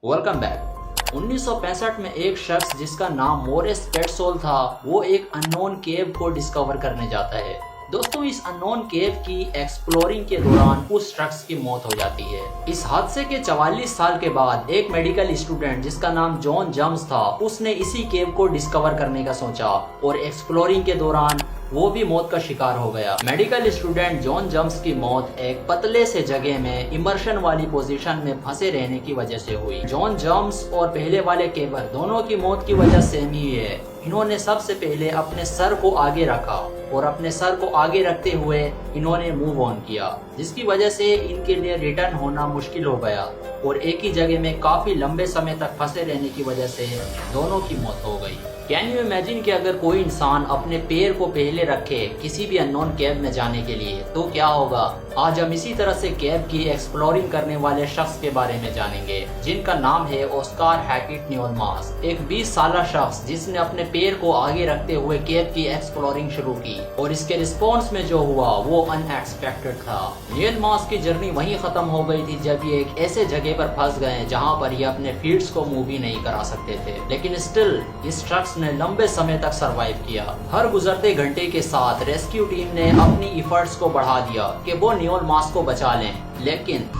Welcome back. 1965 में एक शख्स जिसका नाम मोरिस पेटसोल था, वो एक अननोन केव को डिस्कवर करने जाता है। दोस्तों, इस अननोन केव की एक्सप्लोरिंग के दौरान उस शख्स की मौत हो जाती है। इस हादसे के 44 साल के बाद एक मेडिकल स्टूडेंट जिसका नाम जॉन जम्स था, उसने इसी केव को डिस्कवर करने का सोचा और एक्सप्लोरिंग के दौरान वो भी मौत का शिकार हो गया। मेडिकल स्टूडेंट जॉन जम्स की मौत एक पतले से जगह में इमर्शन वाली पोजीशन में फंसे रहने की वजह से हुई। जॉन जम्स और पहले वाले केवर दोनों की मौत की वजह सेम ही है। इन्होंने सबसे पहले अपने सर को आगे रखा और अपने सर को आगे रखते हुए इन्होंने मूव ऑन किया, जिसकी वजह से इनके लिए रिटर्न होना मुश्किल हो गया और एक ही जगह में काफी लंबे समय तक फंसे रहने की वजह से दोनों की मौत हो गई। कैन यू इमेजिन कि अगर कोई इंसान अपने पैर को पहले रखे किसी भी अननोन केव में जाने के लिए तो क्या होगा। आज हम इसी तरह से केव की एक्सप्लोरिंग करने वाले शख्स के बारे में जानेंगे, जिनका नाम है ऑस्कार हैकेट न्यूएलमास। एक 20 साल शख्स जिसने अपने पैर को आगे रखते हुए केव की एक्सप्लोरिंग शुरू की और इसके रिस्पॉन्स में जो हुआ वो अनएक्सपेक्टेड था। न्यूएलमास की जर्नी वहीं खत्म हो गई थी जब ये एक ऐसे जगह पर फंस गए जहाँ पर ये अपने फीट्स को मूव भी नहीं करा सकते थे, लेकिन स्टिल इस शख्स ने लंबे समय तक सरवाइव किया। हर गुजरते घंटे के साथ रेस्क्यू टीम ने अपनी एफर्ट्स को बढ़ा दिया कि वो न्यूएलमास को बचा लें, लेकिन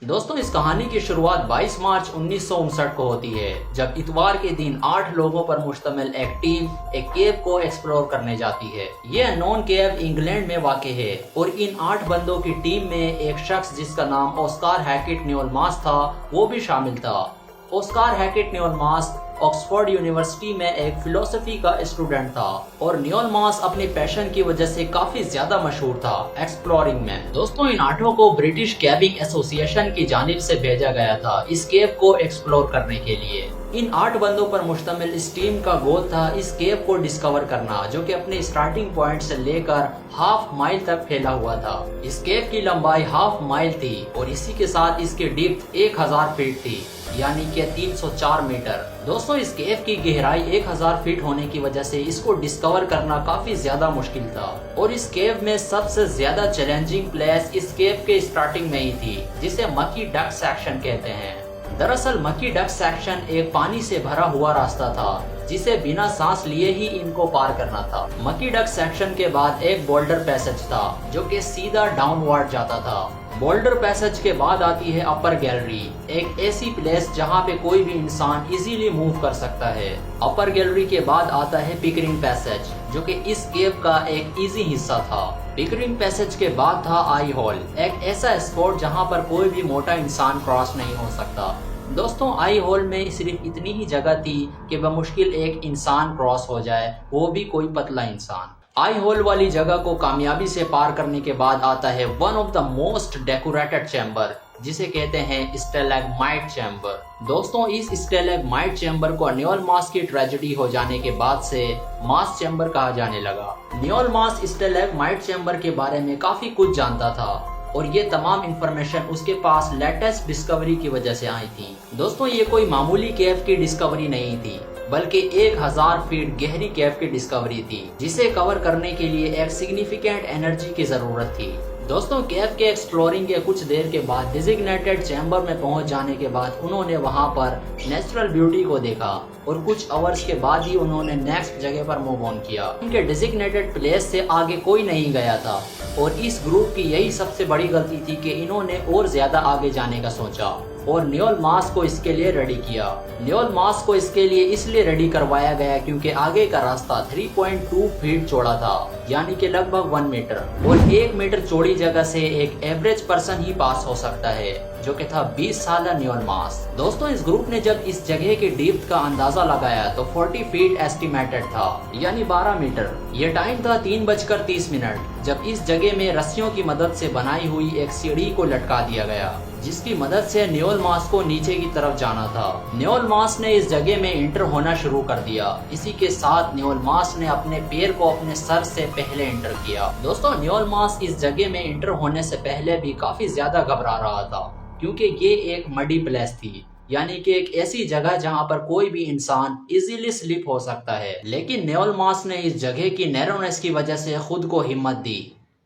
दोस्तों, इस कहानी की शुरुआत 22 मार्च 1959 को होती है, जब इतवार के दिन 8 लोगों पर मुश्तमिल एक टीम एक केव को एक्सप्लोर करने जाती है। ये अननोन केव इंग्लैंड में वाक़ है और इन 8 बंदों की टीम में एक शख्स जिसका नाम ऑस्कार हैकेट न्यूएलमास था, वो भी शामिल था। ऑस्कार हैकेट न्यूएलमास ऑक्सफोर्ड यूनिवर्सिटी में एक फिलोसफी का स्टूडेंट था और न्यूएलमास अपनी पैशन की वजह से काफी ज्यादा मशहूर था एक्सप्लोरिंग में। दोस्तों, इन 8 को ब्रिटिश कैबिंग एसोसिएशन की जानिब से भेजा गया था इस केव को एक्सप्लोर करने के लिए। इन 8 बंदों पर मुश्तमिल इस टीम का गोल था इस केव को डिस्कवर करना, जो कि अपने स्टार्टिंग पॉइंट से लेकर हाफ माइल तक फैला हुआ था। इस केव की लंबाई हाफ माइल थी और इसी के साथ इसकी डेप्थ 1000 फीट थी, यानी कि 304 मीटर। दोस्तों, इस केव की गहराई 1000 फीट होने की वजह से इसको डिस्कवर करना काफी ज्यादा मुश्किल था और इस केव में सबसे ज्यादा चैलेंजिंग प्लेस इस केव के स्टार्टिंग में ही थी, जिसे मकी डक सेक्शन कहते हैं। दरअसल मकी डक सेक्शन एक पानी से भरा हुआ रास्ता था जिसे बिना सांस लिए ही इनको पार करना था। मकी डक सेक्शन के बाद एक बोल्डर पैसेज था जो कि सीधा डाउनवर्ड जाता था। बोल्डर पैसेज के बाद आती है अपर गैलरी, एक ऐसी प्लेस जहां पे कोई भी इंसान इजीली मूव कर सकता है। अपर गैलरी के बाद आता है पिकरिंग पैसेज, जो कि इस केव का एक इजी हिस्सा था। पिकरिंग पैसेज के बाद था आई होल, एक ऐसा स्पॉट जहां पर कोई भी मोटा इंसान क्रॉस नहीं हो सकता। दोस्तों, आई होल में सिर्फ इतनी ही जगह थी कि बमुश्किल एक इंसान क्रॉस हो जाए, वो भी कोई पतला इंसान। आई होल वाली जगह को कामयाबी से पार करने के बाद आता है one of the most decorated chamber, जिसे कहते हैं स्टैलेग्माइट चैम्बर। दोस्तों, इस स्टैलेग्माइट चैम्बर को न्यूएलमास की ट्रेजेडी हो जाने के बाद से मास चैम्बर कहा जाने लगा। न्यूएलमास स्टैलेग्माइट चैम्बर के बारे में काफी कुछ जानता था और ये तमाम इंफॉर्मेशन उसके पास लेटेस्ट डिस्कवरी की वजह से आई थी। दोस्तों, ये कोई मामूली केव की डिस्कवरी नहीं थी, बल्कि 1000 फीट गहरी केव की डिस्कवरी थी, जिसे कवर करने के लिए एक सिग्निफिकेंट एनर्जी की जरूरत थी। दोस्तों, केव के एक्सप्लोरिंग के कुछ देर के बाद डिजिग्नेटेड चैम्बर में पहुंच जाने के बाद उन्होंने वहां पर नेचुरल ब्यूटी को देखा और कुछ आवर्स के बाद ही उन्होंने नेक्स्ट जगह पर मूव ऑन किया। उनके डिजिग्नेटेड प्लेस से आगे कोई नहीं गया था और इस ग्रुप की यही सबसे बड़ी गलती थी कि इन्होंने और ज्यादा आगे जाने का सोचा और न्यूएलमास को इसके लिए रेडी किया। न्यूएलमास को इसके लिए इसलिए रेडी करवाया गया क्योंकि आगे का रास्ता 3.2 फीट चौड़ा था, यानी कि लगभग 1 मीटर, और 1 मीटर चौड़ी जगह से एक एवरेज पर्सन ही पास हो सकता है, जो कि था 20 साल न्यूएलमास। दोस्तों, इस ग्रुप ने जब इस जगह की डेप्थ का अंदाजा लगाया तो 40 फीट एस्टिमेटेड था, यानी 12 मीटर। ये टाइम था 3:30, जब इस जगह में रस्सियों की मदद से बनाई हुई एक सीढ़ी को लटका दिया गया, जिसकी मदद से न्यूएलमास को नीचे की तरफ जाना था। न्यूएलमास ने इस जगह में एंटर होना शुरू कर दिया। इसी के साथ न्यूएलमास ने अपने पैर को अपने सर से पहले एंटर किया। दोस्तों, न्यूएलमास इस जगह में एंटर होने से पहले भी काफी ज्यादा घबरा रहा था, क्योंकि ये एक मडी प्लेस थी, यानी कि एक ऐसी जगह जहां पर कोई भी इंसान इजीली स्लिप हो सकता है। लेकिन न्यूएलमास ने इस जगह की नैरोनेस की वजह से खुद को हिम्मत दी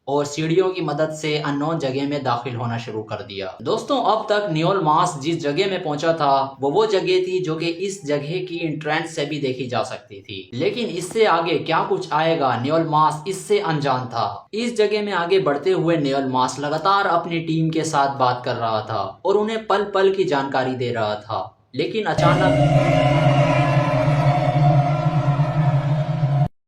और सीढ़ियों की मदद से अननोन जगह में दाखिल होना शुरू कर दिया। दोस्तों, अब तक न्योल मास जिस जगह में पहुंचा था वो जगह थी जो कि इस जगह की एंट्रेंस से भी देखी जा सकती थी। लेकिन इससे आगे क्या कुछ आएगा, न्योल मास इससे अनजान था। इस जगह में आगे बढ़ते हुए न्योल मास लगातार अपनी टीम के साथ बात कर रहा था और उन्हें पल पल की जानकारी दे रहा था। लेकिन अचानक